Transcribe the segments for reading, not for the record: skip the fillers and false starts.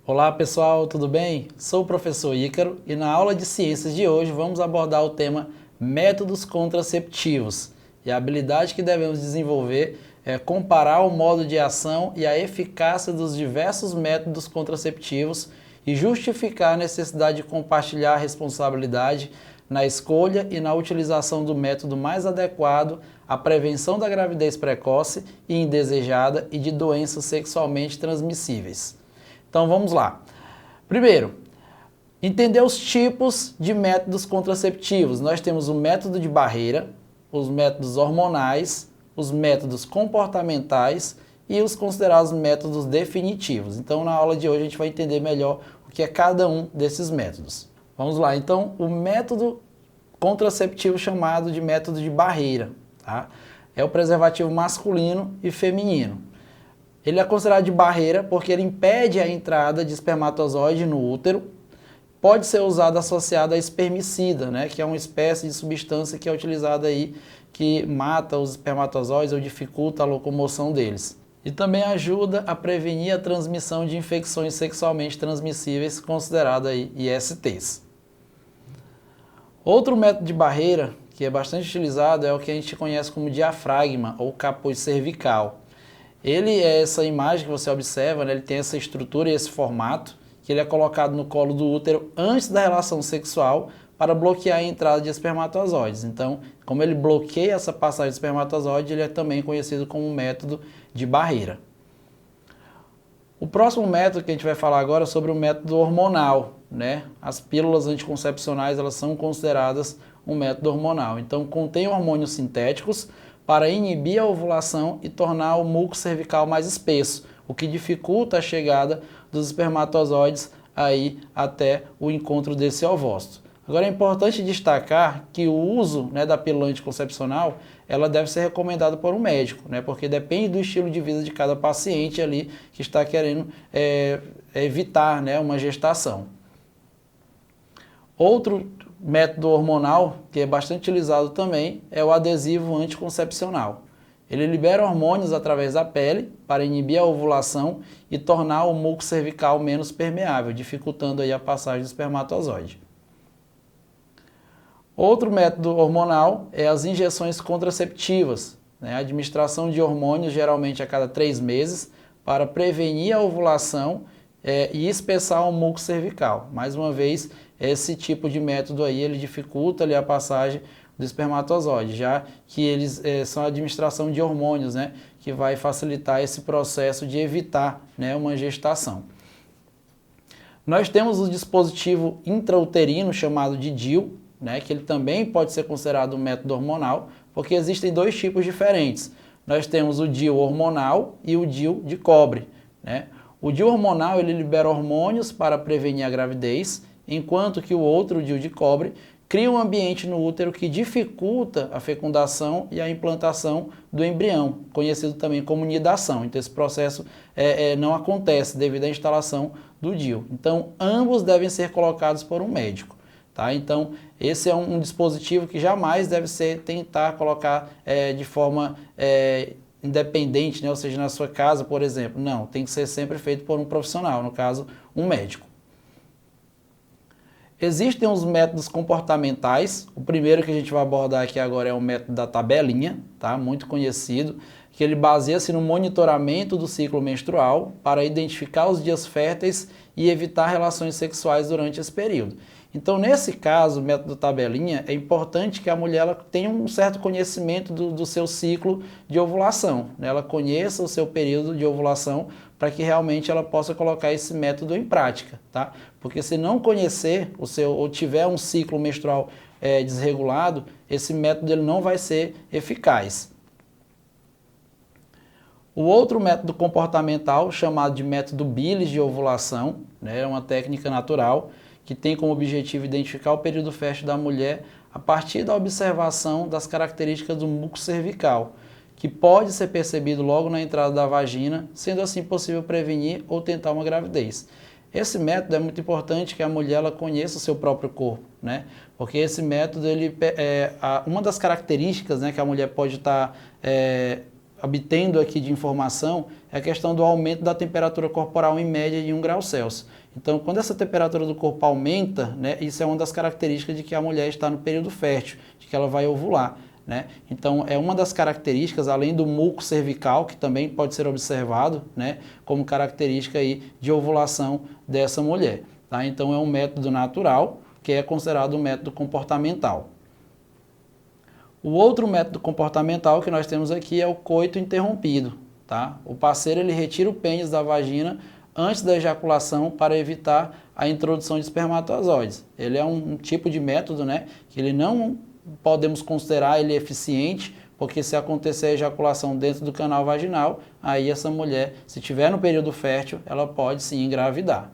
Olá pessoal, tudo bem? Sou o professor Ícaro e na aula de ciências de hoje vamos abordar o tema métodos contraceptivos. E a habilidade que devemos desenvolver é comparar o modo de ação e a eficácia dos diversos métodos contraceptivos e justificar a necessidade de compartilhar a responsabilidade na escolha e na utilização do método mais adequado à prevenção da gravidez precoce e indesejada e de doenças sexualmente transmissíveis. Então vamos lá. Primeiro, entender os tipos de métodos contraceptivos. Nós temos o método de barreira, os métodos hormonais, os métodos comportamentais e os considerados métodos definitivos. Então na aula de hoje a gente vai entender melhor o que é cada um desses métodos. Vamos lá, então o método contraceptivo chamado de método de barreira, tá? É o preservativo masculino e feminino. Ele é considerado de barreira porque ele impede a entrada de espermatozoide no útero. Pode ser usado associado a espermicida, né, que é uma espécie de substância que é utilizada aí, que mata os espermatozoides ou dificulta a locomoção deles. E também ajuda a prevenir a transmissão de infecções sexualmente transmissíveis, consideradas aí ISTs. Outro método de barreira que é bastante utilizado é o que a gente conhece como diafragma ou capuz cervical. Ele é essa imagem que você observa, né? Ele tem essa estrutura e esse formato, que ele é colocado no colo do útero antes da relação sexual para bloquear a entrada de espermatozoides. Então, como ele bloqueia essa passagem de espermatozoide, ele é também conhecido como método de barreira. O próximo método que a gente vai falar agora é sobre o método hormonal, né? As pílulas anticoncepcionais, elas são consideradas um método hormonal. Então, contém hormônios sintéticos para inibir a ovulação e tornar o muco cervical mais espesso, o que dificulta a chegada dos espermatozoides aí até o encontro desse ovócito. Agora é importante destacar que o uso, né, da pílula anticoncepcional, ela deve ser recomendada por um médico, né, porque depende do estilo de vida de cada paciente ali que está querendo evitar, né, uma gestação. Outro método hormonal, que é bastante utilizado também, é o adesivo anticoncepcional. Ele libera hormônios através da pele para inibir a ovulação e tornar o muco cervical menos permeável, dificultando aí a passagem do espermatozoide. Outro método hormonal é as injeções contraceptivas, né? A administração de hormônios geralmente a cada 3 meses para prevenir a ovulação e espessar o muco cervical. Mais uma vez, esse tipo de método aí, ele dificulta ali a passagem do espermatozoide, já que eles são a administração de hormônios, né, que vai facilitar esse processo de evitar, né, uma gestação. Nós temos o dispositivo intrauterino chamado de DIU, né, que ele também pode ser considerado um método hormonal, porque existem dois tipos diferentes. Nós temos o DIU hormonal e o DIU de cobre, né? O DIU hormonal, ele libera hormônios para prevenir a gravidez, enquanto que o outro, o DIU de cobre, cria um ambiente no útero que dificulta a fecundação e a implantação do embrião, conhecido também como nidação. Então esse processo não acontece devido à instalação do DIU. Então ambos devem ser colocados por um médico. Tá? Então esse é um dispositivo que jamais deve ser tentar colocar de forma independente, né? Ou seja, na sua casa, por exemplo. Não, tem que ser sempre feito por um profissional, no caso, um médico. Existem os métodos comportamentais. O primeiro que a gente vai abordar aqui agora é o método da tabelinha, tá? Muito conhecido, que ele baseia-se no monitoramento do ciclo menstrual para identificar os dias férteis e evitar relações sexuais durante esse período. Então, nesse caso, o método tabelinha, é importante que a mulher ela tenha um certo conhecimento do seu ciclo de ovulação, né? Ela conheça o seu período de ovulação para que realmente ela possa colocar esse método em prática, tá? Porque se não conhecer ou tiver um ciclo menstrual desregulado, esse método ele não vai ser eficaz. O outro método comportamental, chamado de método Billes de ovulação, né? É uma técnica natural que tem como objetivo identificar o período fértil da mulher a partir da observação das características do muco cervical, que pode ser percebido logo na entrada da vagina, sendo assim possível prevenir ou tentar uma gravidez. Esse método é muito importante que a mulher ela conheça o seu próprio corpo, né? Porque esse método, uma das características, né, que a mulher pode estar obtendo aqui de informação é a questão do aumento da temperatura corporal em média de 1 grau Celsius. Então, quando essa temperatura do corpo aumenta, né, isso é uma das características de que a mulher está no período fértil, de que ela vai ovular, né? Então, é uma das características, além do muco cervical, que também pode ser observado, né, como característica aí de ovulação dessa mulher. Tá? Então, é um método natural, que é considerado um método comportamental. O outro método comportamental que nós temos aqui é o coito interrompido. Tá? O parceiro ele retira o pênis da vagina antes da ejaculação para evitar a introdução de espermatozoides. Ele é um tipo de método, né, que ele não podemos considerar ele eficiente, porque se acontecer a ejaculação dentro do canal vaginal, aí essa mulher, se estiver no período fértil, ela pode sim engravidar.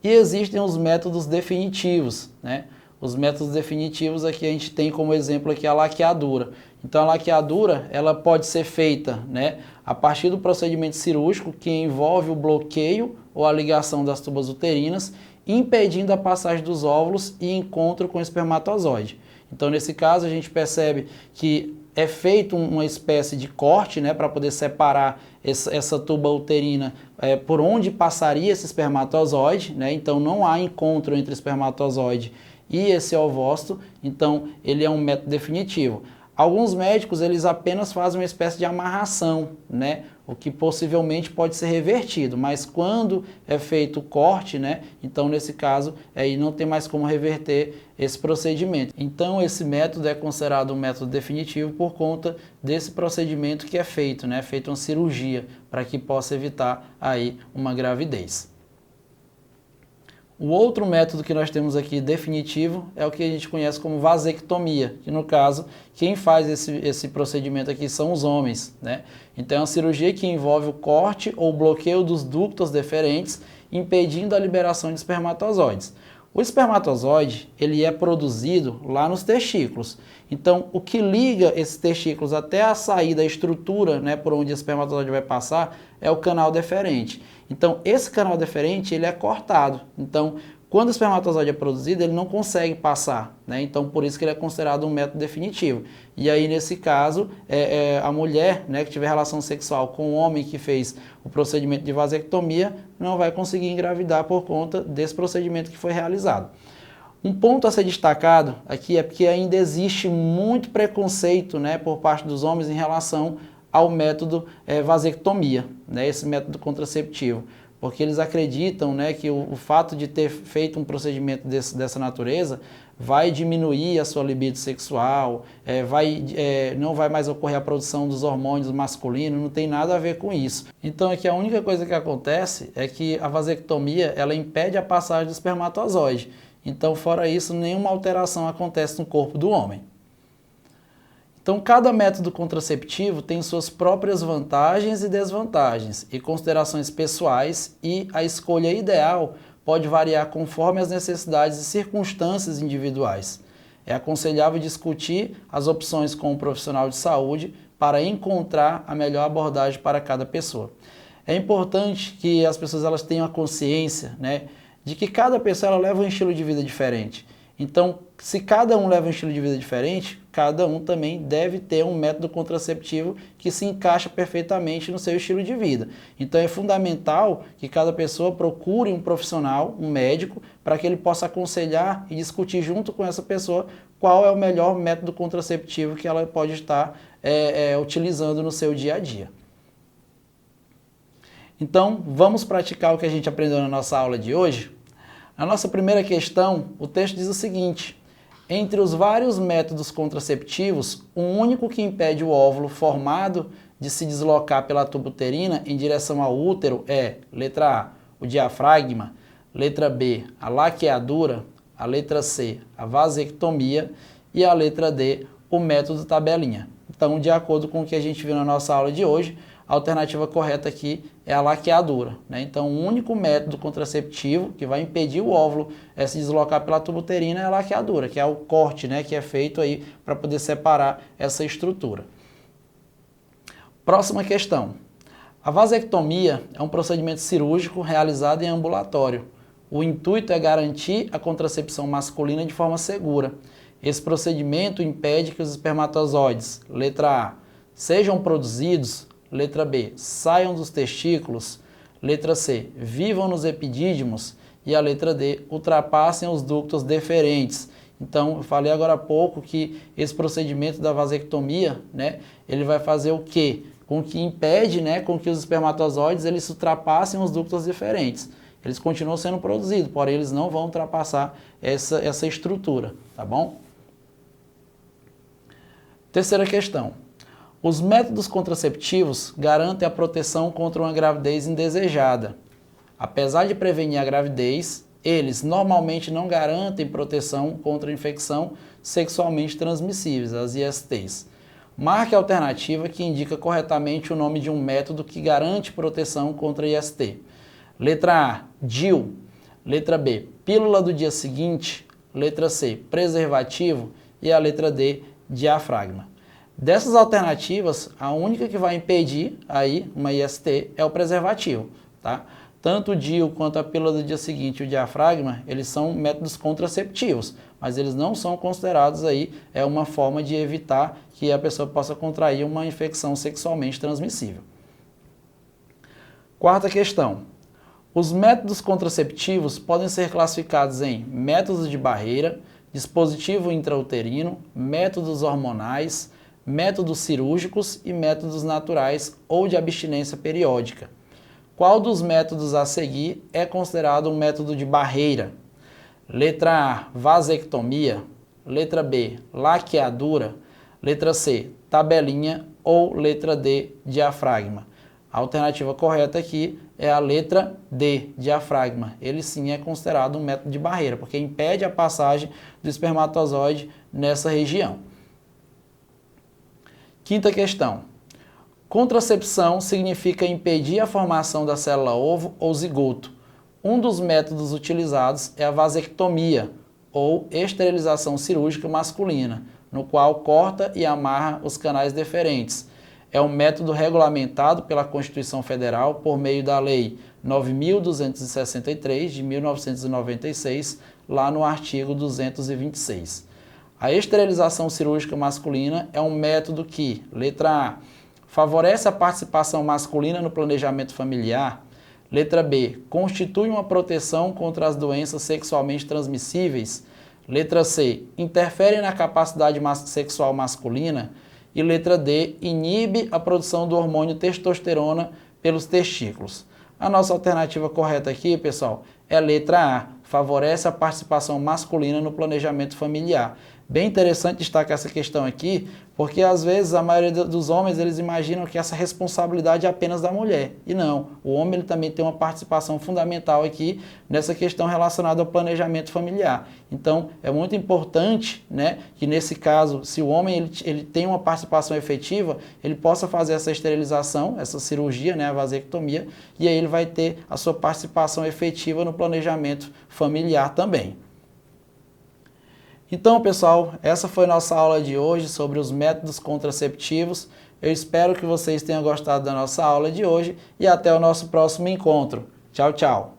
E existem os métodos definitivos, né? Os métodos definitivos aqui a gente tem como exemplo aqui a laqueadura. Então a laqueadura ela pode ser feita, né, a partir do procedimento cirúrgico que envolve o bloqueio ou a ligação das tubas uterinas, impedindo a passagem dos óvulos e encontro com o espermatozoide. Então nesse caso a gente percebe que é feito uma espécie de corte, né, para poder separar essa tuba uterina por onde passaria esse espermatozoide, né? Então não há encontro entre espermatozoide e esse ovócito, então ele é um método definitivo. Alguns médicos eles apenas fazem uma espécie de amarração, né? O que possivelmente pode ser revertido, mas quando é feito o corte, né? Então nesse caso aí não tem mais como reverter esse procedimento. Então esse método é considerado um método definitivo por conta desse procedimento que é feito, né? Feito uma cirurgia para que possa evitar aí uma gravidez. O outro método que nós temos aqui definitivo é o que a gente conhece como vasectomia, que no caso, quem faz esse procedimento aqui são os homens, né? Então é uma cirurgia que envolve o corte ou bloqueio dos ductos deferentes, impedindo a liberação de espermatozoides. O espermatozoide, ele é produzido lá nos testículos. Então, o que liga esses testículos até a saída, a estrutura, né, por onde o espermatozoide vai passar, é o canal deferente. Então, esse canal deferente, ele é cortado. Então, quando o espermatozoide é produzido, ele não consegue passar, né? Então, por isso que ele é considerado um método definitivo. E aí, nesse caso, a mulher, né, que tiver relação sexual com o homem que fez o procedimento de vasectomia, não vai conseguir engravidar por conta desse procedimento que foi realizado. Um ponto a ser destacado aqui é porque ainda existe muito preconceito, né, por parte dos homens em relação ao método vasectomia, né, esse método contraceptivo, porque eles acreditam, né, que o fato de ter feito um procedimento dessa natureza vai diminuir a sua libido sexual, não vai mais ocorrer a produção dos hormônios masculinos, não tem nada a ver com isso. Então aqui a única coisa que acontece é que a vasectomia ela impede a passagem do espermatozoide. Então, fora isso, nenhuma alteração acontece no corpo do homem. Então, cada método contraceptivo tem suas próprias vantagens e desvantagens, e considerações pessoais, e a escolha ideal pode variar conforme as necessidades e circunstâncias individuais. É aconselhável discutir as opções com um profissional de saúde para encontrar a melhor abordagem para cada pessoa. É importante que as pessoas elas tenham a consciência, né, de que cada pessoa ela leva um estilo de vida diferente. Então, se cada um leva um estilo de vida diferente, cada um também deve ter um método contraceptivo que se encaixa perfeitamente no seu estilo de vida. Então, é fundamental que cada pessoa procure um profissional, um médico, para que ele possa aconselhar e discutir junto com essa pessoa qual é o melhor método contraceptivo que ela pode estar utilizando no seu dia a dia. Então, vamos praticar o que a gente aprendeu na nossa aula de hoje? Na nossa primeira questão, o texto diz o seguinte: entre os vários métodos contraceptivos, o único que impede o óvulo formado de se deslocar pela tuba uterina em direção ao útero é, letra A, o diafragma, letra B, a laqueadura, a letra C, a vasectomia e a letra D, o método tabelinha. Então, de acordo com o que a gente viu na nossa aula de hoje, a alternativa correta aqui é a laqueadura, né? Então, o único método contraceptivo que vai impedir o óvulo se deslocar pela tuba uterina é a laqueadura, que é o corte, né, que é feito aí para poder separar essa estrutura. Próxima questão. A vasectomia é um procedimento cirúrgico realizado em ambulatório. O intuito é garantir a contracepção masculina de forma segura. Esse procedimento impede que os espermatozoides, letra A, sejam produzidos. Letra B, saiam dos testículos. Letra C, vivam nos epidídimos. E a letra D, ultrapassem os ductos deferentes. Então, eu falei agora há pouco que esse procedimento da vasectomia, né, ele vai fazer o quê? Com que impede, né, com que os espermatozoides eles ultrapassem os ductos deferentes. Eles continuam sendo produzidos, porém eles não vão ultrapassar essa estrutura, tá bom? Terceira questão. Os métodos contraceptivos garantem a proteção contra uma gravidez indesejada. Apesar de prevenir a gravidez, eles normalmente não garantem proteção contra infecção sexualmente transmissíveis, as ISTs. Marque a alternativa que indica corretamente o nome de um método que garante proteção contra IST. Letra A, DIU. Letra B, pílula do dia seguinte. Letra C, preservativo. E a letra D, diafragma. Dessas alternativas, a única que vai impedir aí uma IST é o preservativo, tá? Tanto o DIU quanto a pílula do dia seguinte e o diafragma, eles são métodos contraceptivos, mas eles não são considerados aí uma forma de evitar que a pessoa possa contrair uma infecção sexualmente transmissível. Quarta questão. Os métodos contraceptivos podem ser classificados em métodos de barreira, dispositivo intrauterino, métodos hormonais, métodos cirúrgicos e métodos naturais ou de abstinência periódica. Qual dos métodos a seguir é considerado um método de barreira? Letra A, vasectomia. Letra B, laqueadura. Letra C, tabelinha. Ou letra D, diafragma. A alternativa correta aqui é a letra D, diafragma. Ele sim é considerado um método de barreira, porque impede a passagem do espermatozoide nessa região. Quinta questão. Contracepção significa impedir a formação da célula-ovo ou zigoto. Um dos métodos utilizados é a vasectomia, ou esterilização cirúrgica masculina, no qual corta e amarra os canais deferentes. É um método regulamentado pela Constituição Federal por meio da Lei 9.263, de 1996, lá no artigo 226. A esterilização cirúrgica masculina é um método que, letra A, favorece a participação masculina no planejamento familiar. Letra B, constitui uma proteção contra as doenças sexualmente transmissíveis. Letra C, interfere na capacidade sexual masculina. E letra D, inibe a produção do hormônio testosterona pelos testículos. A nossa alternativa correta aqui, pessoal, é a letra A, favorece a participação masculina no planejamento familiar. Bem interessante destacar essa questão aqui, porque às vezes a maioria dos homens eles imaginam que essa responsabilidade é apenas da mulher. E não, o homem ele também tem uma participação fundamental aqui nessa questão relacionada ao planejamento familiar. Então é muito importante, né, que nesse caso, se o homem ele tem uma participação efetiva, ele possa fazer essa esterilização, essa cirurgia, né, a vasectomia, e aí ele vai ter a sua participação efetiva no planejamento familiar também. Então, pessoal, essa foi a nossa aula de hoje sobre os métodos contraceptivos. Eu espero que vocês tenham gostado da nossa aula de hoje e até o nosso próximo encontro. Tchau, tchau!